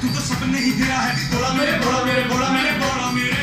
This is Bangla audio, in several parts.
तू तो सपने ही तेरा है बोला मेरे बोला मेरे बोला मेरे बोला मेरे।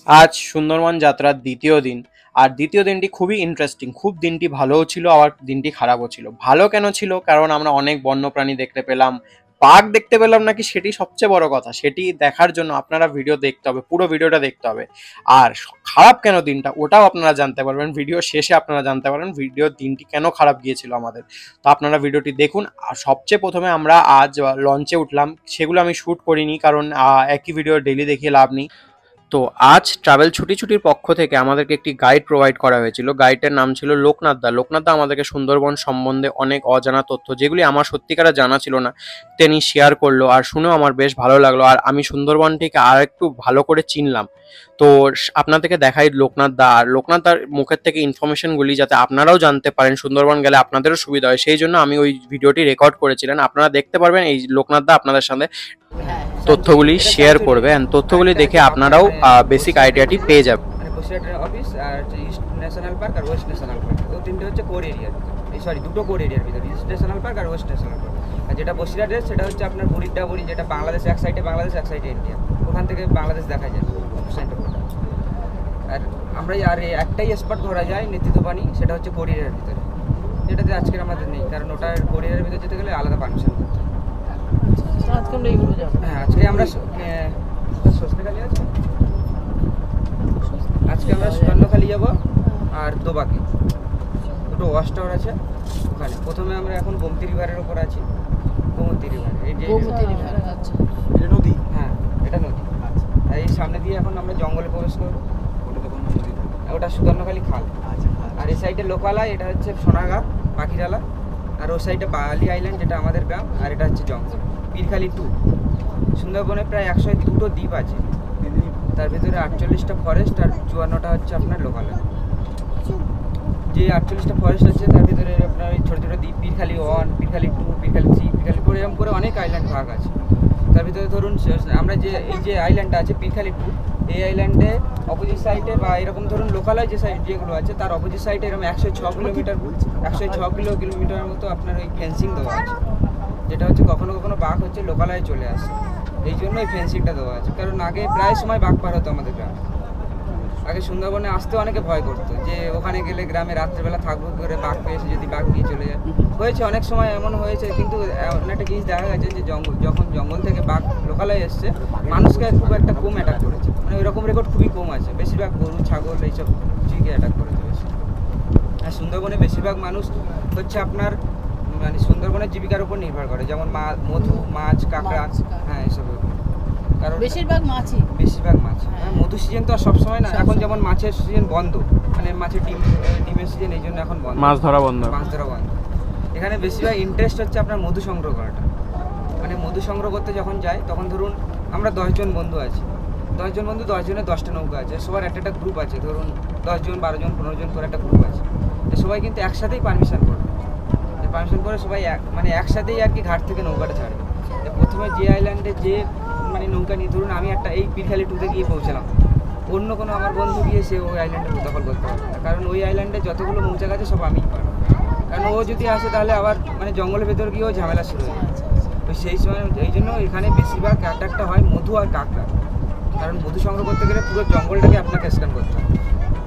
আজ সুন্দরবন যাত্রার দ্বিতীয় দিন, আর দ্বিতীয় দিনটি খুবই ইন্টারেস্টিং। খুব দিনটি ভালোও ছিল, আবার দিনটি খারাপও ছিল। ভালো কেন ছিল? কারণ আমরা অনেক বন্যপ্রাণী দেখতে পেলাম, বাঘ দেখতে পেলাম নাকি সেটি সবচেয়ে বড় কথা। সেটি দেখার জন্য আপনারা ভিডিও দেখতে হবে, পুরো ভিডিওটা দেখতে হবে। আর খারাপ কেন দিনটা, ওটাও আপনারা জানতে পারবেন ভিডিও শেষে। আপনারা জানতে পারবেন ভিডিওর দিনটি কেন খারাপ গিয়েছিল আমাদের। তো আপনারা ভিডিওটি দেখুন। আর সবচেয়ে প্রথমে আমরা আজ লঞ্চে উঠলাম, সেগুলো আমি শ্যুট করিনি কারণ একই ভিডিও ডেইলি দেখিয়ে লাভ নেই। তো আজ ট্রাভেল ছুটির পক্ষ থেকে আমাদেরকে একটি গাইড প্রোভাইড করা হয়েছিল। গাইডের নাম ছিল লোকনাথ দা। লোকনাথ দা আমাদেরকে সুন্দরবন সম্বন্ধে অনেক অজানা তথ্য, যেগুলি আমার সত্যিকারে জানা ছিল না, তিনি শেয়ার করলো। আর শুনেও আমার বেশ ভালো লাগলো, আর আমি সুন্দরবনটিকে আর একটু ভালো করে চিনলাম। তো আপনাদেরকে দেখাই লোকনাথ দা। আর লোকনাথ দার মুখের থেকে ইনফরমেশনগুলি যাতে আপনারাও জানতে পারেন, সুন্দরবন গেলে আপনাদেরও সুবিধা হয়, সেই জন্য আমি ওই ভিডিওটি রেকর্ড করেছিলেন। আপনারা দেখতে পারবেন এই লোকনাথ দা আপনাদের সাথে তথ্যগুলি শেয়ার করবে, তথ্যগুলি দেখে আপনারাও বেসিক আইডিয়াটি পেয়ে যাবেন। বসিরহাটের অফিস আর ইস্ট ন্যাশনাল পার্ক আর ওয়েস্ট ন্যাশনাল পার্ক, ও তিনটে হচ্ছে কোর এরিয়ার ভিতরে, সরি দুটো কোর এরিয়ার ভিতরে, ইস্ট ন্যাশনাল পার্ক আর ওয়েস্ট ন্যাশনাল পার্ক। আর যেটা বসিরহাটের সেটা হচ্ছে আপনার বুড়িডাবুড়ি, যেটা বাংলাদেশ এক সাইডে বাংলাদেশ এক সাইডে ইন্ডিয়া, ওখান থেকে বাংলাদেশ দেখা যায় সেন্টারটা। আর আমরা আর একটাই স্পট ধরা যায় নেতৃত্বপানি, সেটা হচ্ছে কোর এরিয়ার ভিতরে, যেটাতে আজকের আমাদের নেই, কারণ ওটা কোর এরিয়ার ভিতরে যেতে গেলে আলাদা পারমিশন করতে হয়। হ্যাঁ, আজকে আমরা সজনেখালি আছে, আজকে আমরা সুবর্ণখালি যাব আর দোবাকি, দুটো ওয়াচ টাওয়ার আছে ওখানে। প্রথমে আমরা এখন গোমতী রিভারের ওপর আছি, গোমতী রিভার, এই যে এটা নদী, হ্যাঁ এটা নদী। আর এই সামনে দিয়ে এখন আমরা জঙ্গলে প্রবেশ করবো, ওটা সুবর্ণখালি খাল। আর এই সাইডে লোকালয়, এটা হচ্ছে সোনাগা পাখিরালা, আর ওই সাইডে বালি আইল্যান্ড যেটা আমাদের গ্রাম, আর এটা হচ্ছে জঙ্গল পীরখালি 2। সুন্দরবনে প্রায় 102টো দ্বীপ আছে, তার ভিতরে 48টা ফরেস্ট আর 54টা হচ্ছে আপনার লোকালয়। যে 48টা ফরেস্ট আছে তার ভিতরে আপনার ওই ছোটো ছোটো দ্বীপ, পীরখালি 1, পীরখালি 2, পীরখালি 3, পীরখালি 4, এরকম করে অনেক আইল্যান্ড ভাগ আছে। তার ভিতরে ধরুন আমরা যে এই যে আইল্যান্ডটা আছে পীরখালি 2, এই আইল্যান্ডে অপোজিট সাইডে বা এরকম ধরুন লোকালয় যে সাইড যেগুলো আছে তার অপোজিট সাইডে এরকম 106 কিলোমিটারের মতো আপনার ওই ফেন্সিং দেওয়া আছে, যেটা হচ্ছে কখনো কখনো বাঘ হচ্ছে লোকালয়ে চলে আসে, এই জন্য এই ফেন্সিংটা দেওয়া আছে। কারণ আগে প্রায় সময় বাঘ পার হতো আমাদের গ্রামে। আগে সুন্দরবনে আসতে অনেকে ভয় করতো যে ওখানে গেলে গ্রামে রাত্রেবেলা থাকবো করে, বাঘ পেয়েছে যদি বাঘ নিয়ে চলে যায়। হয়েছে অনেক সময় এমন হয়েছে, কিন্তু একটা জিনিস দেখা গেছে যে যখন জঙ্গল থেকে বাঘ লোকালয়ে এসছে, মানুষকে খুব একটা কম অ্যাটাক করেছে, মানে ওইরকম রেকর্ড খুবই কম আছে। বেশিরভাগ গরু ছাগল এইসব কিছুকে অ্যাটাক করেছে বেশি। আর সুন্দরবনে বেশিরভাগ মানুষ হচ্ছে আপনার মানে সুন্দরবনের জীবিকার উপর নির্ভর করে, যেমন মধু, মাছ, কাঁকড়া, হ্যাঁ এইসব। কারণ বেশিরভাগ মাছ, হ্যাঁ মধু সিজন তো আর সবসময় না, এখন যেমন মাছের সিজন বন্ধ, মানে মাছের ডিমের সিজন, এই জন্য এখন বন্ধ, মাছ ধরা বন্ধ। এখানে বেশিরভাগ ইন্টারেস্ট হচ্ছে আপনার মধু সংগ্রহ করাটা। মানে মধু সংগ্রহ করতে যখন যাই তখন ধরুন আমরা 10 জন বন্ধু আছি, 10 জন বন্ধু, 10 জনের 10টা নৌকা আছে, সবার একটা গ্রুপ আছে, ধরুন 10 জন 12 জন 15 জন করে একটা গ্রুপ আছে। সবাই কিন্তু একসাথেই পারমিশন করে সবাই মানে একসাথেই আর কি ঘাট থেকে নৌকাটা ছাড়বে। প্রথমে যে আইল্যান্ডে যে মানে নৌকা নিয়ে, ধরুন আমি একটা এই পীরখালি 2-তে গিয়ে পৌঁছালাম, অন্য কোনো আমার বন্ধু গিয়ে সে ওই আইল্যান্ডে দখল করতে পারবে না, কারণ ওই আইল্যান্ডে যতগুলো মৌচাক আছে সব আমিই পারবো। কারণ ও যদি আসে তাহলে আবার মানে জঙ্গলের ভেতর গিয়েও ঝামেলা শুরু হয়ে যায়। তো সেই সময় এই জন্য এখানে বেশিরভাগ অ্যাটাকটা হয় মধু আর কাঁকড়া, কারণ মধু সংগ্রহ করতে গেলে পুরো জঙ্গলটাকে আপনাকে স্ক্যান করতে হয়।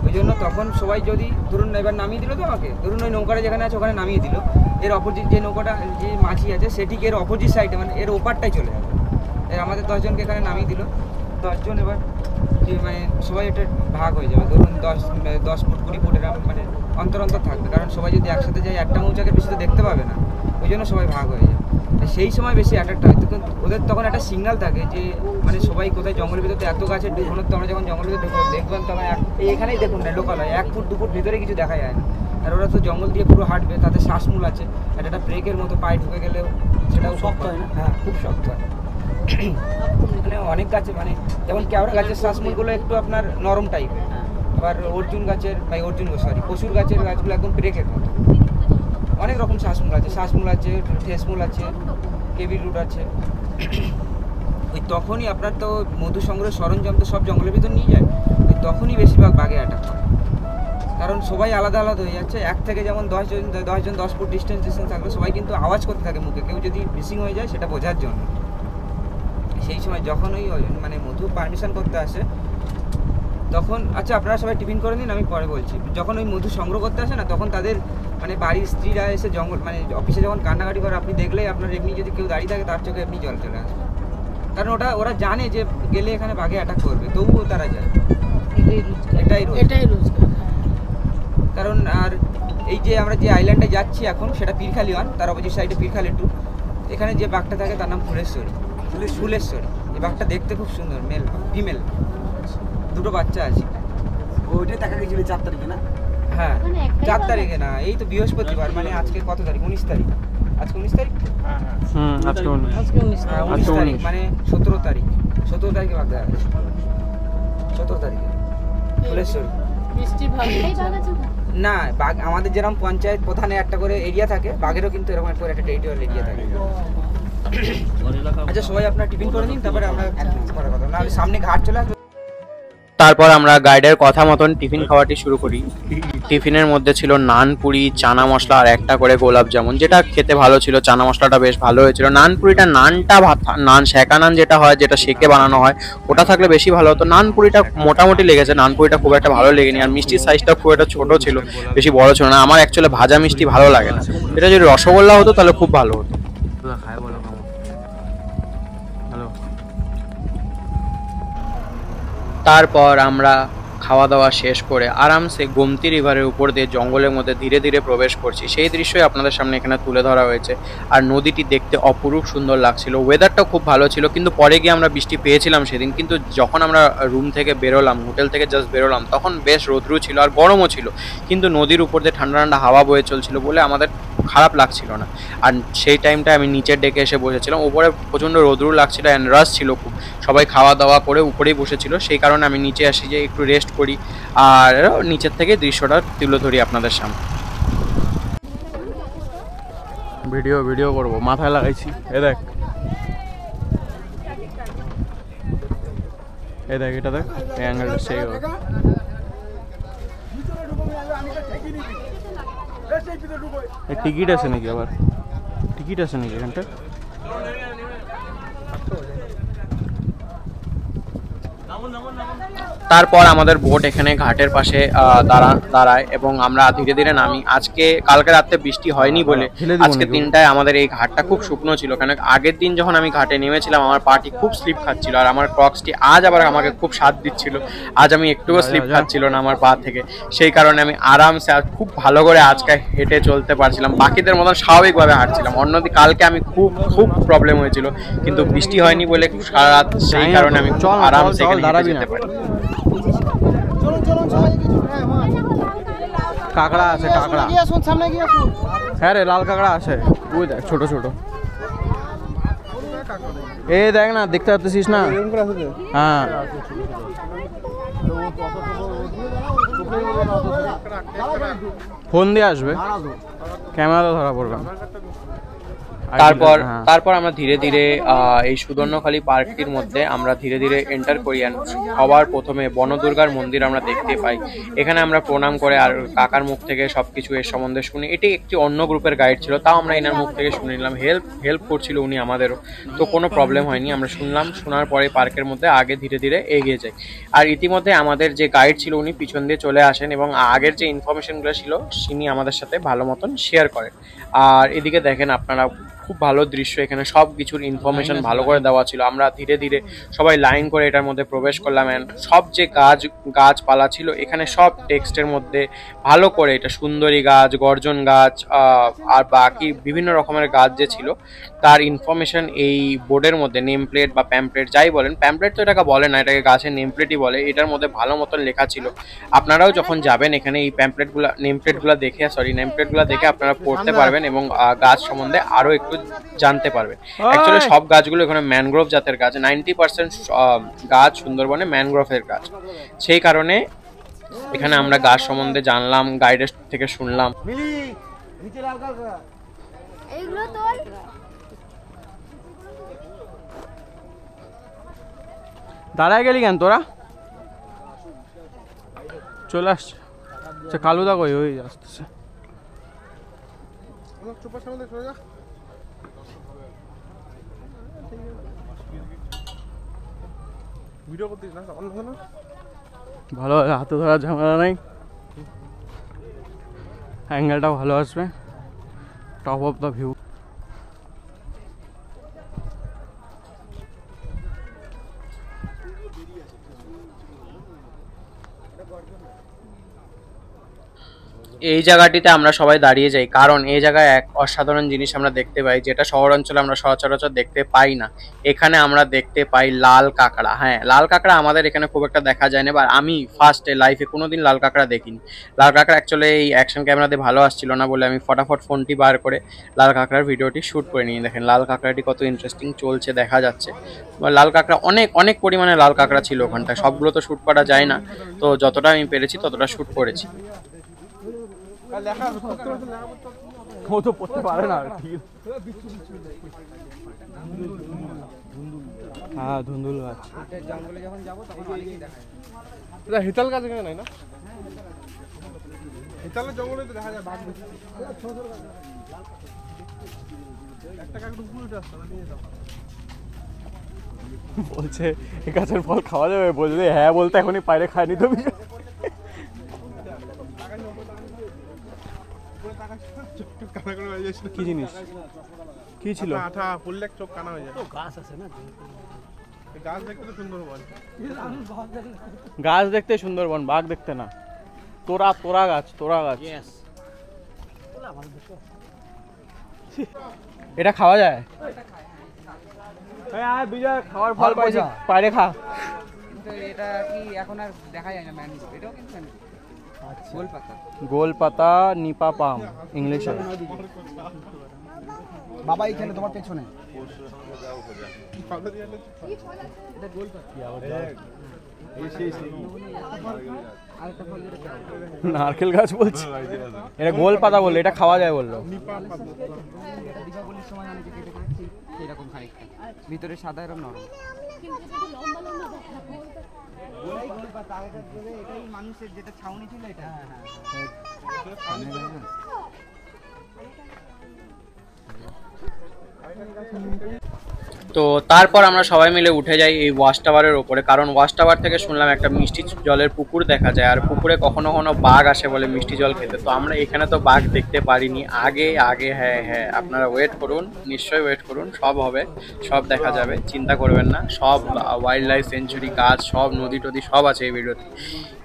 ওই জন্য তখন সবাই যদি ধরুন এবার নামিয়ে দিল, তো আমাকে ধরুন ওই নৌকাটা যেখানে আছে ওখানে নামিয়ে দিল, এর অপোজিট যে নৌকাটা যে মাছি আছে সেটিকে এর অপোজিট সাইডে মানে এর ওপারটাই চলে যাবে। এর আমাদের 10 জনকে এখানে নামিয়ে দিল, 10 জন এবার যে মানে সবাই এটা ভাগ হয়ে যাবে, ধরুন 10 ফুট 20 ফুট এরকম মানে অন্তর থাকবে, কারণ সবাই যদি একসাথে যায় একটা মৌচাকের বেশি তো দেখতে পাবে না, ওই জন্য সবাই ভাগ হয়ে যায়। সেই সময় বেশি অ্যাটাকটা হয়, কিন্তু ওদের তখন একটা সিগন্যাল থাকে যে মানে সবাই কোথায় জঙ্গলের ভিতরে এত গাছের ঘনত্ব, আমরা যখন জঙ্গলের ভিতরে দেখবেন তখন এখানেই দেখুন না লোকালয় 1 ফুট 2 ফুট ভিতরে কিছু দেখা যায় না। আর ওরা তো জঙ্গল দিয়ে পুরো হাঁটবে, তাতে শ্বাসমূল আছে, আর একটা ব্রেকের মতো পায়ে ঢুকে গেলেও সেটাও শক্ত হয় না, হ্যাঁ খুব শক্ত হয়। মানে অনেক গাছে মানে যেমন কেওড়া গাছের শ্বাসমূলগুলো একটু আপনার নরম টাইপের, আবার অর্জুন গাছের পশুর গাছের গাছগুলো একদম ব্রেকের মতো। অনেক রকম শ্বাসমূল আছে, ঠেসমূল আছে, কেবি রুট আছে। ওই তখনই আপনার তো মধু সংগ্রহের সরঞ্জাম তো সব জঙ্গলের ভিতর নিয়ে যায়, ওই তখনই বেশিরভাগ বাঘে অ্যাটাক করে। কারণ সবাই আলাদা আলাদা হয়ে যাচ্ছে, এক থেকে যেমন 10 ফুট ডিস্টেন্স থাকলে সবাই কিন্তু আওয়াজ করতে থাকে মুখে, কেউ যদি মিসিং হয়ে যায় সেটা বোঝার জন্য। সেই সময় যখন ওই মানে মধু পারমিশন করতে আসে তখন, আচ্ছা আপনারা সবাই টিফিন করে নিন, আমি পরে বলছি। যখন ওই মধু সংগ্রহ করতে আসে না, তখন তাদের মানে বাড়ির স্ত্রীরা এসে মানে অফিসে যখন কান্নাকাটি করে, আপনি দেখলেই আপনার এমনি যদি কেউ দাঁড়িয়ে থাকে তার চোখে এমনি জল চলে আসবে। কারণ ওরা জানে যে গেলে এখানে বাঘে অ্যাটাক করবে, তবুও তারা যায়। এটাই রোজগার। কারণ আর এই যে আমরা যে আইল্যান্ডে যাচ্ছি এখন, সেটা পীরখালি 1, তার অপোজিট সাইডে পীরখালি 2। এখানে যে বাঘটা থাকে তার নাম ফুলেশ্বরী। এই বাঘটা দেখতে খুব সুন্দর, মেল ফিমেল, দুটো বাচ্চা আছে। ওইটাই দেখা গেছিল 4 তারিখে না? হ্যাঁ 4 তারিখে না, এই তো বৃহস্পতিবার, মানে আজকে কত তারিখ? 19 তারিখ। আজকে 19 তারিখ, আজকে 19 তারিখ, মানে 17 তারিখে বাঘ দেখা গেছে। 17 তারিখে ফুলেশ্বরী। না, বাঘ আমাদের যেরকম পঞ্চায়েত প্রধানের একটা করে এরিয়া থাকে, বাঘেরও কিন্তু এরকম একটা টেরিটোরিয়াল এরিয়া থাকে। আচ্ছা সবাই আপনার টিফিন করে নিন, তারপরে আমরা পরে কথা, নাহলে সামনে ঘাট চলে আসবে। তারপর আমরা গাইডের কথা মতন টিফিন খাওয়াটি শুরু করি। টিফিনের মধ্যে ছিল নান পুরি, চানা মশলা আর একটা করে গোলাপ জামুন, যেটা খেতে ভালো ছিল। চানা মশলাটা বেশ ভালো হয়েছিল। নান পুরিটা, নান সেকা নান যেটা হয়, যেটা সেকে বানানো হয়, ওটা থাকলে বেশি ভালো হতো। নান পুরিটা মোটামুটি লেগেছে, নান পুরিটা খুব একটা ভালো লেগেনি। আর মিষ্টির সাইজটা খুব একটা ছোট ছিল, বেশি বড় ছিল না। আমার অ্যাকচুয়ালি ভাজা মিষ্টি ভালো লাগে না, এটা যদি রসগোল্লা হতো তাহলে খুব ভালো হতো। তারপর আমরা খাওয়া দাওয়া শেষ করে আরামসে গোমতী রিভারের উপর দিয়ে জঙ্গলের মধ্যে ধীরে ধীরে প্রবেশ করছি। সেই দৃশ্যই আপনাদের সামনে এখানে তুলে ধরা হয়েছে। আর নদীটি দেখতে অপরূপ সুন্দর লাগছিল। ওয়েদারটা খুব ভালো ছিল, কিন্তু পরে গিয়ে আমরা বৃষ্টি পেয়েছিলাম সেদিন। কিন্তু যখন আমরা রুম থেকে বেরোলাম, হোটেল থেকে জাস্ট বেরোলাম, তখন বেশ রোদ্রু ছিল আর গরমও ছিল। কিন্তু নদীর উপর দিয়ে ঠান্ডা ঠান্ডা হাওয়া বয়ে চলছিল বলে আমাদের খারাপ লাগছিল না। আর সেই টাইমটায় আমি নিচের ডেকে এসে বসেছিলাম, উপরে প্রচণ্ড রোদ্রু লাগছিল, অ্যান্ড রাশ ছিল খুব। সবাই খাওয়া দাওয়া করে উপরেই বসেছিল, সেই কারণে আমি নিচে আসি যে একটু রেস্ট করি আর নিচের থেকে দৃশ্যটা তুলে ধরি আপনাদের সামনে। ভিডিও করবো, মাথায় লাগাইছি। এ দেখ এটা দেখ, এই অ্যাঙ্গেলটা সেই টিকিট আছে নাকি? আবার টিকিট আছে নাকি এখানটা? তারপর আমাদের বোট এখানে ঘাটের পাশে দাঁড়ায় এবং আমরা ধীরে ধীরে নামি। কালকে রাতে বৃষ্টি হয়নি বলে আজকে দিনটায় আমাদের এই ঘাটটা খুব শুকনো ছিল। কেন আগের দিন যখন আমি ঘাটে নেমেছিলাম আমার পাটি খুব স্লিপ খাচ্ছিল, আর আমার ক্রক্সটি আজ আবার আমাকে খুব স্বাদ দিচ্ছিল। আজ আমি একটুও স্লিপ খাচ্ছিল না আমার পা থেকে, সেই কারণে আমি আরামসে খুব ভালো করে আজকে হেঁটে চলতে পারছিলাম, বাকিদের মতন স্বাভাবিকভাবে হাঁটছিলাম। অন্যদিকে কালকে আমি খুব প্রবলেম হয়েছিল, কিন্তু বৃষ্টি হয়নি বলে সারা রাত, সেই কারণে আমি আরামসে যেতে পারি। কাঁকড়া আছে, কাঁকড়া, হ্যাঁ রে, লাল কাঁকড়া আছে, ওই দেখ ছোট ছোট। এ দেখ না, দেখতে পাচ্ছিস না? হ্যাঁ, ফোন দিয়ে আসবে, ক্যামেরা ধরা পড়বে। তারপর আমরা ধীরে ধীরে এই সুদর্ণখালী পার্কটির মধ্যে আমরা ধীরে ধীরে এন্টার করি। সবার প্রথমে বনদুর্গার মন্দির আমরা দেখতে পাই। এখানে আমরা প্রণাম করে আর কাকার মুখ থেকে সবকিছু এর সম্বন্ধে শুনি। এটি একটি অন্য গ্রুপের গাইড ছিল, তাও আমরা এনার মুখ থেকে শুনে নিলাম। হেল্প করছিল উনি আমাদেরও, তো কোনো প্রবলেম হয়নি। আমরা শুনলাম, শোনার পরে পার্কের মধ্যে আগে ধীরে ধীরে এগিয়ে যাই। আর ইতিমধ্যে আমাদের যে গাইড ছিল উনি পিছন দিয়ে চলে আসেন এবং আগের যে ইনফরমেশনগুলো ছিল তিনি আমাদের সাথে ভালো মতন শেয়ার করেন। আর এদিকে দেখেন আপনারা, খুব ভালো দৃশ্য, এখানে সব কিছুর ইনফরমেশন ভালো করে দেওয়া ছিল। আমরা ধীরে ধীরে সবাই লাইন করে এটার মধ্যে প্রবেশ করলাম। অ্যান্ড সব যে গাছপালা ছিল এখানে সব টেক্সটের মধ্যে ভালো করে, এটা সুন্দরী গাছ, গর্জন গাছ আর বাকি বিভিন্ন রকমের গাছ যে ছিল তার ইনফরমেশন এই বোর্ডের মধ্যে, নেম প্লেট বা প্যাম্পলেট যাই বলেন, প্যাম্পলেট তো এটাকে বলে না, এটাকে গাছের নেম প্লেটই বলে, এটার মধ্যে ভালো মতন লেখা ছিল। আপনারাও যখন যাবেন এখানে এই নেম প্লেটগুলো দেখে আপনারা পড়তে পারবেন এবং গাছ সম্বন্ধে আরও একটু জানতে পারবেন। অ্যাকচুয়ালি সব গাছগুলো এখানে ম্যানগ্রোভ জাতের গাছ, 90% গাছ সুন্দরবনে ম্যানগ্রোভের গাছ, সেই কারণে এখানে আমরা গাছ সম্বন্ধে জানলাম, গাইডের থেকে শুনলাম। এইগুলো তোল। দাঁড়ায় গেলি কেন তোরা? চলে আসছে। আচ্ছা কালুদা কই? ওই আসতেছে। ভালো হাতে ধরার ঝামেলা নাই, অ্যাঙ্গেলটা ভালো আসবে, টপ অফ দ্য ভিউ। এই জায়গাটিতে আমরা সবাই দাঁড়িয়ে যাই কারণ এই জায়গায় এক অসাধারণ জিনিস আমরা দেখতে পাই, যেটা শহর অঞ্চলে আমরা সচরাচর দেখতে পাই না। এখানে আমরা দেখতে পাই লাল কাঁকড়া। হ্যাঁ, লাল কাঁকড়া আমাদের এখানে খুব একটা দেখা যায় না, বা আমি ফার্স্টে লাইফে কোনোদিন লাল কাঁকড়া দেখিনি। লাল কাঁকড়া অ্যাকচুয়ালি এই অ্যাকশন ক্যামেরাতে ভালো আসছিল না বলে আমি ফটাফট ফোনটি বার করে লাল কাঁকড়ার ভিডিওটি শ্যুট করে নিয়ে দেখেন লাল কাঁকড়াটি কত ইন্টারেস্টিং চলছে দেখা যাচ্ছে। লাল কাঁকড়া অনেক অনেক পরিমাণে লাল কাঁকড়া ছিল ওখানটায়, সবগুলো তো শ্যুট করা যায় না, তো যতটা আমি পেরেছি ততটা শ্যুট করেছি। ও তো পড়তে পারে না। হ্যাঁ, ধুন্দুল গাছ। জঙ্গলে যখন যাবো তখন অনেকেই দেখায়। হিতাল গাছ এখানে নাই না? হিতালের জঙ্গলে তো দেখা যায় বাঘ। একটা কাকড়া উপরে উঠে আসছে, নিয়ে যাও। বলছে এই গাছের ফল খাওয়া যাবে, বলছে হ্যাঁ বলতে এখনই বাইরে খায়নি তো। কি জিনিস? কি ছিল? আঠা পড়লে চোখ কানা হয়ে যায়। গাছ আছে না, গাছ দেখতে তো সুন্দরবন। গাছ দেখতে সুন্দরবন, বাঘ দেখতে না। তোরা তোরা গাছ, তোরা গাছ। এটা খাওয়া যায়? হ্যাঁ বিজয়, খাওয়ার ফল পাইছি, বাইরে খা। কিন্তু এটা কি এখন আর দেখা যায় না, ম্যানিস এটাও কিন্তু গোলপাতা। গোলপাতা নিপা পাম ইংলিশে। বাবা এইখানে তোমার পেছনে নারকেল গাছ বলছি, এটা গোলপাতা বললো, এটা খাওয়া যায় বললো। দীপাবলির সময় অনেকে কেটে খাচ্ছি এরকম খানিকটা, ভিতরে সাদা এরকম নরম। এটাই মানুষের যেটা ছাউনি ছিল এটা। তো তারপর আমরা সবাই মিলে উঠে যাই এই ওয়াচ টাওয়ারের ওপরে, কারণ ওয়াচ টাওয়ার থেকে শুনলাম একটা মিষ্টি জলের পুকুর দেখা যায়, আর পুকুরে কখনো কখনো বাঘ আসে বলে মিষ্টি জল খেতে। তো আমরা এখানে তো বাঘ দেখতে পারিনি আগে। হ্যাঁ হ্যাঁ, আপনারা ওয়েট করুন, নিশ্চয়ই ওয়েট করুন, সব হবে, সব দেখা যাবে, চিন্তা করবেন না। সব ওয়াইল্ড লাইফ সেঞ্চুরি, গাছ, সব নদী টদী সব আছে এই ভিডিওতে।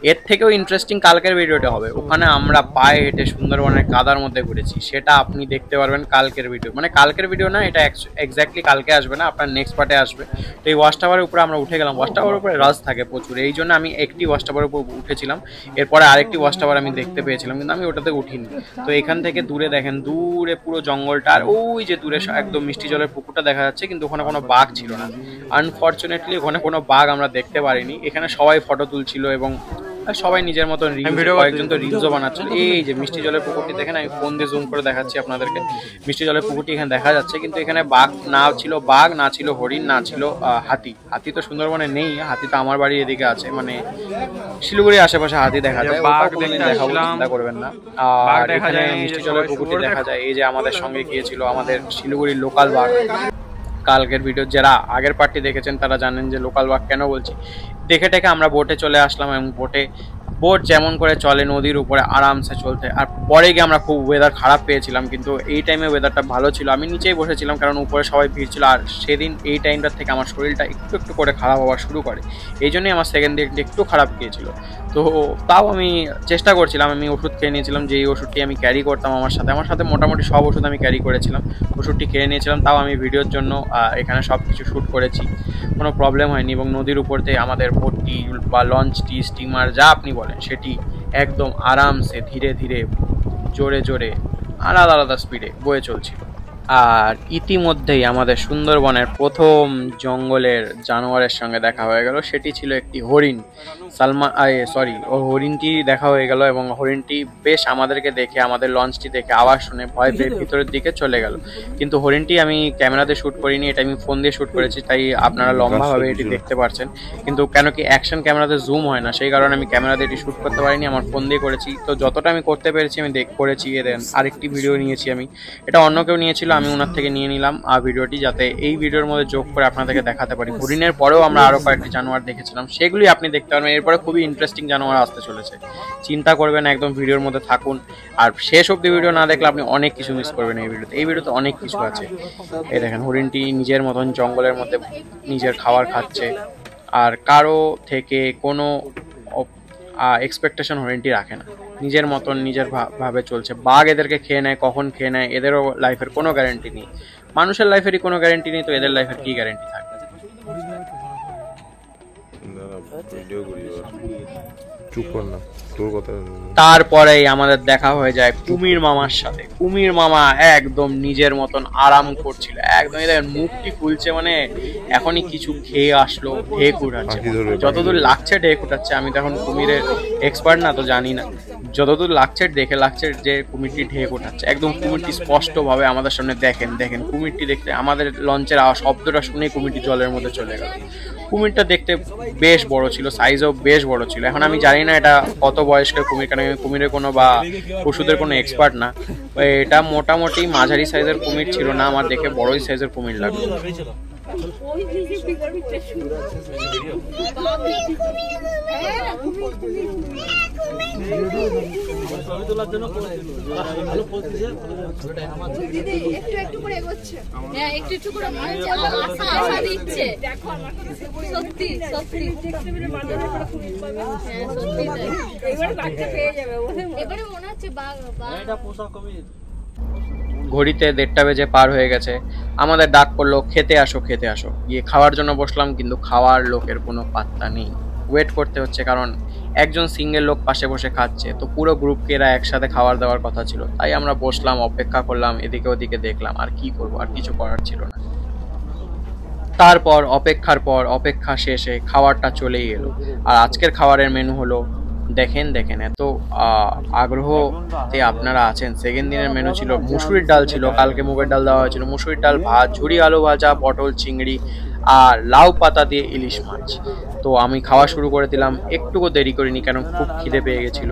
এর থেকেও ইন্টারেস্টিং কালকের ভিডিওটা হবে। ওখানে আমরা পায়ে হেঁটে সুন্দরবনের কাদার মধ্যে ঘুরেছি, সেটা আপনি দেখতে পারবেন কালকের ভিডিও। মানে কালকের ভিডিও না, এটা এক্স্যাক্টলি কালকে আসবে না, আপনার নেক্সট পার্টে আসবে। তো এই ওয়াচ টাওয়ারের উপরে আমরা উঠে গেলাম। ওয়াচ টাওয়ারের উপরে রাজ থাকে প্রচুর, এই জন্য আমি একটি ওয়াচ টাওয়ারের উপর উঠেছিলাম, এরপরে আরেকটি ওয়াচ টাওয়ার আমি দেখতে পেয়েছিলাম, কিন্তু আমি ওটাতে উঠিনি। তো এখান থেকে দূরে দেখেন, দূরে পুরো জঙ্গলটা, আর ওই যে দূরে একদম মিষ্টি জলের পুকুরটা দেখা যাচ্ছে, কিন্তু ওখানে কোনো বাঘ ছিল না। আনফর্চুনেটলি ওখানে কোনো বাঘ আমরা দেখতে পারিনি। এখানে সবাই ফটো তুলছিল এবং সবাই নিজের মতন কয়েকজন তো রিলসও বানাচ্ছিল। এই যে মিষ্টি জলের পুকুরটি দেখেন, আমি ফোন দিয়ে জুম করে দেখাচ্ছি আপনাদেরকে। মিষ্টি জলের পুকুরটি এখানে দেখা যাচ্ছে, কিন্তু এখানে বাঘ না ছিল, বাঘ না ছিল হরিণ, না ছিল হাতি। হাতি তো সুন্দরবনে নেই, হাতি তো আমার বাড়ির এদিকে আছে, মানে শিলিগুড়ির আশেপাশে হাতি দেখা যায়। বাঘ দেখাবো, চিন্তা করবেন না। আর এখানে মিষ্টি জলের পুকুরটি দেখা যায়। এই যে আমাদের সঙ্গে গিয়েছিল আমাদের শিলিগুড়ির লোকাল বাঘ। কালকের ভিডিও যারা আগের পার্টটি দেখেছেন তারা জানেন যে লোকাল বাঘ কেন বলছি। দেখে টেকে আমরা বোটে চলে আসলাম, এবং বোট যেমন করে চলে নদীর উপরে আরামসে চলতে। আর পরে গিয়ে আমরা খুব ওয়েদার খারাপ পেয়েছিলাম, কিন্তু এই টাইমে ওয়েদারটা ভালো ছিল। আমি নিচেই বসেছিলাম কারণ উপরে সবাই ভিড় ছিল। আর সেদিন এই টাইমটার থেকে আমার শরীরটা একটু একটু করে খারাপ হওয়া শুরু করে, এই জন্যই আমার সেকেন্ড দিকটা একটু খারাপ গিয়েছিল। তো তাও আমি চেষ্টা করছিলাম, আমি ওষুধ খেয়ে নিয়েছিলাম, যেই ওষুধটি আমি ক্যারি করতাম আমার সাথে মোটামুটি সব ওষুধ আমি ক্যারি করেছিলাম, ওষুধটি খেয়ে নিয়েছিলাম। তাও আমি ভিডিওর জন্য এখানে সব কিছু শ্যুট করেছি, কোনো প্রবলেম হয়নি। এবং নদীর উপর থেকে আমাদের বোটটি বা লঞ্চটি, স্টিমার যা আপনি বলেন, সেটি একদম আরামসে ধীরে ধীরে জোরে জোরে আলাদা আলাদা স্পিডে বয়ে চলছিল। আর ইতিমধ্যেই আমাদের সুন্দরবনের প্রথম জঙ্গলের জানোয়ারের সঙ্গে দেখা হয়ে গেল, সেটি ছিল একটি হরিণ। হরিণটি দেখা হয়ে গেল এবং হরিণটি বেশ আমাদেরকে দেখে, আমাদের লঞ্চটি দেখে আওয়াজ শুনে ভয় পেয়ে ভিতরের দিকে চলে গেল। কিন্তু হরিণটি আমি ক্যামেরাতে শ্যুট করিনি, এটা আমি ফোন দিয়ে শ্যুট করেছি, তাই আপনারা লম্বাভাবে এটি দেখতে পাচ্ছেন। কিন্তু কেন কি অ্যাকশন ক্যামেরাতে জুম হয় না, সেই কারণে আমি ক্যামেরাতে এটি শ্যুট করতে পারিনি, আমার ফোন দিয়ে করেছি। তো যতটা আমি করতে পেরেছি আমি করেছি। আরেকটি ভিডিও নিয়েছি আমি, এটা অন্য কেউ নিয়েছিল, আমি ওনার থেকে নিয়ে নিলাম আর ভিডিওটি, যাতে এই ভিডিওর মধ্যে যোগ করে আপনাদেরকে দেখাতে পারি। হরিণের পরেও আমরা আরো কয়েকটি জানোয়ার দেখেছিলাম, সেগুলি আপনি দেখতে পারবেন। এরপরে খুবই ইন্টারেস্টিং জানোয়ার আসতে চলেছে, চিন্তা করবেন, একদম ভিডিওর মধ্যে থাকুন। আর শেষ অব্দি ভিডিও না দেখলে আপনি অনেক কিছু মিস করবেন এই ভিডিওতে। এই ভিডিওতে অনেক কিছু আছে। এই দেখেন হরিণটি নিজের মতন জঙ্গলের মধ্যে নিজের খাবার খাচ্ছে, আর কারো থেকে কোনো এক্সপেকটেশন হরিণটি রাখে না, নিজের মতন নিজের ভাবে চলছে। বাঘ এদেরকে খেয়ে নেয়, কখন খেয়ে নেয় এদেরও লাইফের কোনো গ্যারেন্টি নেই। মানুষের লাইফেরই কোনো গ্যারেন্টি নেই, তো এদের লাইফের কি গ্যারেন্টি থাকবে? তারপরেই আমাদের দেখা হয়ে যায় কুমির মামার সাথে। কুমির মামা একদম নিজের মতন আরাম করছিল, একদম মুখটি খুলছে, মানে এখনই কিছু খেয়ে আসলো, ঢেক উঠাচ্ছে। যতদূর লাগছে ঢেক উঠাচ্ছে, আমি তো এখন কুমিরের এক্সপার্ট না, তো জানি না। যতদূর লাগছে দেখে লাগছে যে কুমিরটি ঢেক উঠাচ্ছে, একদম কুমিরটি স্পষ্টভাবে আমাদের সামনে। দেখেন কুমিরটি দেখতে, আমাদের লঞ্চের শব্দটা শুনেই কুমিরটি জলের মধ্যে চলে গেল। কুমিরটা দেখতে বেশ বড় ছিল, সাইজও বেশ বড় ছিল। এখন আমি জানি না এটা কত বয়স্কের কুমির, কারণ আমি কুমিরের কোনো বা পশুদের কোনো এক্সপার্ট না। এটা মোটামুটি মাঝারি সাইজের কুমির ছিল না, আমার দেখে বড়ই সাইজের কুমির লাগলো। ঘড়িতে 1:30 বেজে পার হয়ে গেছে, আমাদের ডাক পড়লো খেতে আসো খেতে আসো। গিয়ে খাওয়ার জন্য বসলাম, কিন্তু খাওয়ার লোকের কোনো পাত্তা নেই। ওয়েট করতে হচ্ছে, কারণ একজন সিঙ্গেল লোক পাশে বসে খাচ্ছে, তো পুরো গ্রুপকে এরা একসাথে খাবার দেওয়ার কথা ছিল। তাই আমরা বসলাম, অপেক্ষা করলাম, এদিকে ওদিকে দেখলাম, আর কি করবো, আর কিছু করার ছিল না। তারপর অপেক্ষার পর অপেক্ষা শেষে খাবারটা চলেই এলো। আর আজকের খাবারের মেনু হলো, দেখেন এত আগ্রহতে আপনারা আছেন। সেকেন্ড দিনের মেনু ছিল মুসুরির ডাল ছিল, কালকে মুগের ডাল দেওয়া হয়েছিল, মুসুরির ডাল, ভাত, ঝুরি আলু ভাজা, পটল চিংড়ি আর লাউ পাতা দিয়ে ইলিশ মাছ। তো আমি খাওয়া শুরু করে দিলাম, একটুকু দেরি করিনি, কারণ খুব খিদে পেয়ে গেছিল।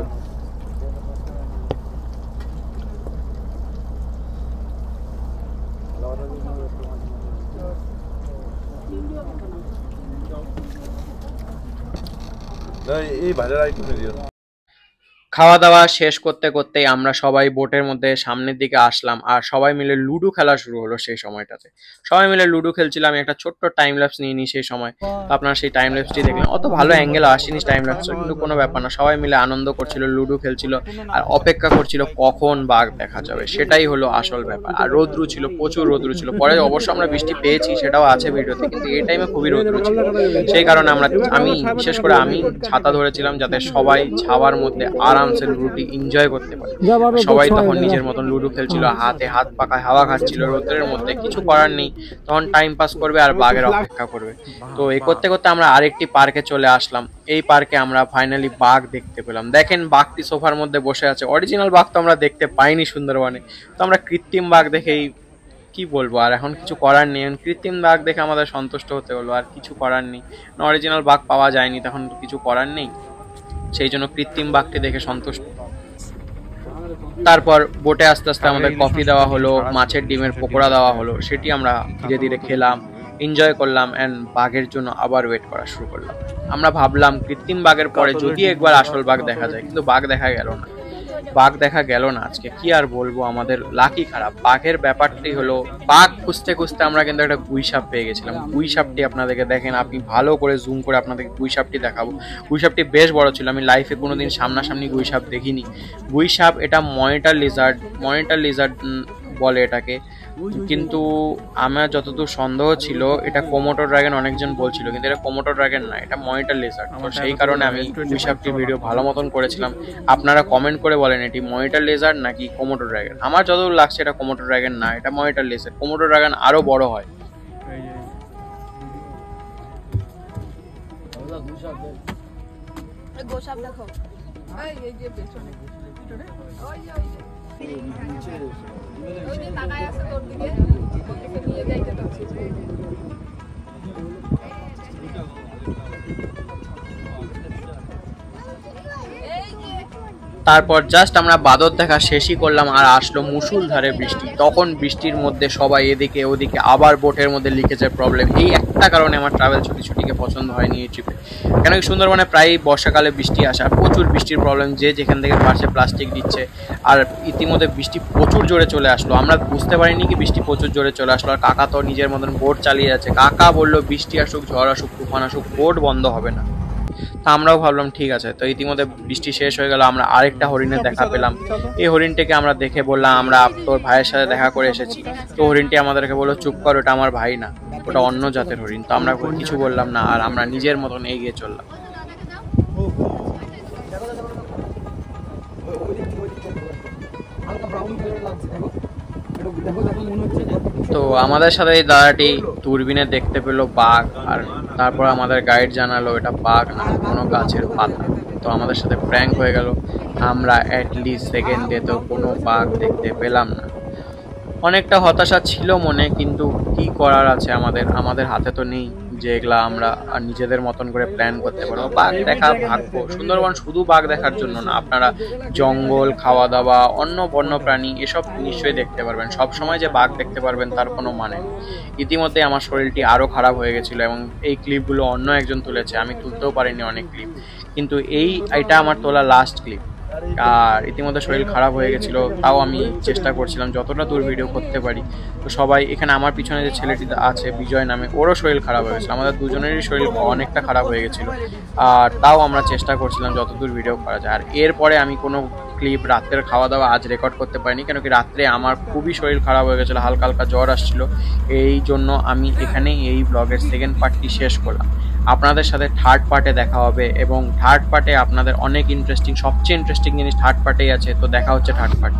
খাওয়া দাওয়া শেষ করতে করতেই আমরা সবাই বোটের মধ্যে সামনের দিকে আসলাম, আর সবাই মিলে লুডো খেলা শুরু হলো। সেই সময়টাতে সবাই মিলে লুডো খেলছিলাম, আমি একটা ছোট্ট টাইম ল্যাপস নিয়ে নিই সেই সময়। তো আপনারা সেই টাইম ল্যাপসটি দেখলেন, অত ভালো অ্যাঙ্গেল আসেনি টাইম ল্যাপস, কিন্তু কোনো ব্যাপার না। সবাই মিলে আনন্দ করছিল, লুডো খেলছিল, আর অপেক্ষা করছিল কখন বাঘ দেখা যাবে, সেটাই হলো আসল ব্যাপার। আর রোদ্রু ছিল, প্রচুর রোদ্রু ছিল। পরে অবশ্য আমরা বৃষ্টি পেয়েছি, সেটাও আছে ভিডিওতে, কিন্তু এই টাইমে খুবই রোদ্রু ছিল। সেই কারণে আমি বিশেষ করে আমি ছাতা ধরেছিলাম, যাতে সবাই ছাওয়ার মধ্যে আরামসে লুডোটি এনজয় করতে পারে। সবাই তখন নিজের মতন লুডো খেলছিল, হাতে হাত পাকায় হাওয়া খাচ্ছিল রোদ্রের মধ্যে। কিছু করার নেই, তখন টাইম পাস করবে আর বাঘের অপেক্ষা করবে। তো এই করতে করতে আমরা আরেকটি পার্কে চলে আসলাম। এই পার্কে আমরা ফাইনালি বাঘ দেখতে পেলাম। দেখেন বাঘটি সোফার মধ্যে বসে আছে। অরিজিনাল বাঘ তো আমরা দেখতে পাইনি সুন্দরবনে, তো আমরা কৃত্রিম বাঘ দেখেই কি বলবো, আর এখন কিছু করার নেই। কৃত্রিম বাঘ দেখে আমাদের সন্তুষ্ট হতে হলো, আর কিছু করার নেই। অরিজিনাল বাঘ পাওয়া যায়নি, তখন কিছু করার নেই, সেই জন্য কৃত্রিম বাঘটি দেখে সন্তুষ্ট। তারপর বোটে আস্তে আস্তে আমাদের কফি দেওয়া হলো, মাছের ডিমের পকোড়া দেওয়া হলো, সেটি আমরা ধীরে ধীরে খেলাম, এনজয় করলাম, অ্যান্ড বাঘের জন্য আবার ওয়েট করা শুরু করলাম। আমরা ভাবলাম কৃত্রিম বাঘের পরে যদি একবার আসল বাঘ দেখা যায়, কিন্তু বাঘ দেখা গেল না। আজকে কি আর বলবো, আমাদের লাকি খারাপ। বাঘের ব্যাপারটি হলো, বাঘ খুঁজতে খুঁজতে আমরা কিন্তু একটা গুইসাপ পেয়ে গেছিলাম। গুইসাপটি আপনাদেরকে দেখেন, আপনি ভালো করে জুম করে আপনাদেরকে গুইসাপটি দেখাবো। গুইসাপটি বেশ বড় ছিল, আমি লাইফে কোনোদিন সামনাসামনি গুইসাপ দেখিনি। গুইসাপ এটা মনিটর লিজার্ড বলে এটাকে। কিন্তু আমার যতদূর সন্দেহ ছিল এটা কোমোডো ড্রাগন অনেকজন বলছিল, কিন্তু এটা কোমোডো ড্রাগন না, এটা মনিটর লেজার্ড। তো সেই কারণে আমি পুশ-আপটি ভিডিও ভালো মতন করেছিলাম। আপনারা কমেন্ট করে বলেন এটি মনিটর লেজার্ড নাকি কোমোডো ড্রাগন। আমার যতদূর লাগছে এটা কোমোডো ড্রাগন না, এটা মনিটর লেজার্ড। কোমোডো ড্রাগন আরো বড় হয়। এই যে গোসাপ দেখো এই যে পেছনে ওই যে তাকায় আছে তোর দিকে, ওকে নিয়ে যাইতে তো। তারপর জাস্ট আমরা বাদর দেখা শেষই করলাম আর আসলো মুষলধারে বৃষ্টি। তখন বৃষ্টির মধ্যে সবাই এদিকে ওদিকে, আবার বোটের মধ্যে লিকেজের প্রবলেম। এই একটা কারণে আমার ট্রাভেল ছুটিকে পছন্দ হয়নি এই ট্রিপে। কেন কি সুন্দরবনে প্রায় বর্ষাকালে বৃষ্টি আসে আর প্রচুর বৃষ্টির প্রবলেম, যে যেখান থেকে পারছে প্লাস্টিক দিচ্ছে। আর ইতিমধ্যে বৃষ্টি প্রচুর জোরে চলে আসলো, আমরা বুঝতে পারিনি কি বৃষ্টি প্রচুর জোরে চলে আসলো। আর কাকা তো নিজের মতন বোট চালিয়ে যাচ্ছে। কাকা বললো বৃষ্টি আসুক, ঝড় আসুক, তুফান আসুক, বোট বন্ধ হবে না। তা আমরাও ভাবলাম ঠিক আছে। তো ইতিমধ্যে বৃষ্টি শেষ হয়ে গেল, আমরা আরেকটা হরিণের দেখা পেলাম। এই হরিণটাকে আমরা দেখে বললাম আমরা তোর ভাইয়ের সাথে দেখা করে এসেছি। তো হরিণটি আমাদেরকে বললো চুপ কর, ওটা আমার ভাই না, ওটা অন্য জাতের হরিণ। তো আমরা কিছু বললাম না, আর আমরা নিজের মতন এগিয়ে চললাম। তো আমাদের সাথে এই দাদাটি দূরবীনে দেখতে পেলো বাঘ, আর তারপর আমাদের গাইড জানালো এটা বাঘ না, কোনো গাছের পাতা। তো আমাদের সাথে প্র্যাঙ্ক হয়ে গেল। আমরা অ্যাটলিস্ট সেকেন্ডে তো কোনো বাঘ দেখতে পেলাম না। অনেকটা হতাশা ছিল মনে, কিন্তু কি করার আছে, আমাদের হাতে তো নেই যে এগুলা আমরা নিজেদের মতন করে প্ল্যান করতে পারবো। বাঘ দেখা ভাগ্য। সুন্দরবন শুধু বাঘ দেখার জন্য না, আপনারা জঙ্গল, খাওয়া দাওয়া, অন্য বন্য প্রাণী এসব নিশ্চয়ই দেখতে পারবেন। সব সময় যে বাঘ দেখতে পারবেন তার কোনো মানে নেই। ইতিমধ্যে আমার শরীরটি আরও খারাপ হয়ে গেছিলো এবং এই ক্লিপগুলো অন্য একজন তুলেছে, আমি তুলতেও পারিনি অনেক ক্লিপ, কিন্তু এটা আমার তোলা লাস্ট ক্লিপ। আর ইতিমধ্যে শরীর খারাপ হয়ে গেছিলো, তাও আমি চেষ্টা করছিলাম যতটা দূর ভিডিও করতে পারি। তো সবাই এখানে আমার পিছনে যে ছেলেটি আছে বিজয় নামে, ওরও শরীর খারাপ হয়ে গেছিলো, আমাদের দুজনেরই শরীর অনেকটা খারাপ হয়ে গেছিলো। আর তাও আমরা চেষ্টা করছিলাম যতদূর ভিডিও করা যায়। আর এরপরে আমি কোনো ক্লিপ রাত্রের খাওয়া দাওয়া আজ রেকর্ড করতে পারিনি, কেন কি রাত্রে আমার খুবই শরীর খারাপ হয়ে গেছিলো, হালকা হালকা জ্বর আসছিল। এই জন্য আমি এখানেই এই ব্লগের সেকেন্ড পার্টটি শেষ করলাম। আপনাদের সাথে থার্ড পার্টে দেখা হবে, এবং থার্ড পার্টে আপনাদের অনেক সবচেয়ে ইন্টারেস্টিং জিনিস থার্ড পার্টেই আছে। তো দেখা হচ্ছে থার্ড পার্ট।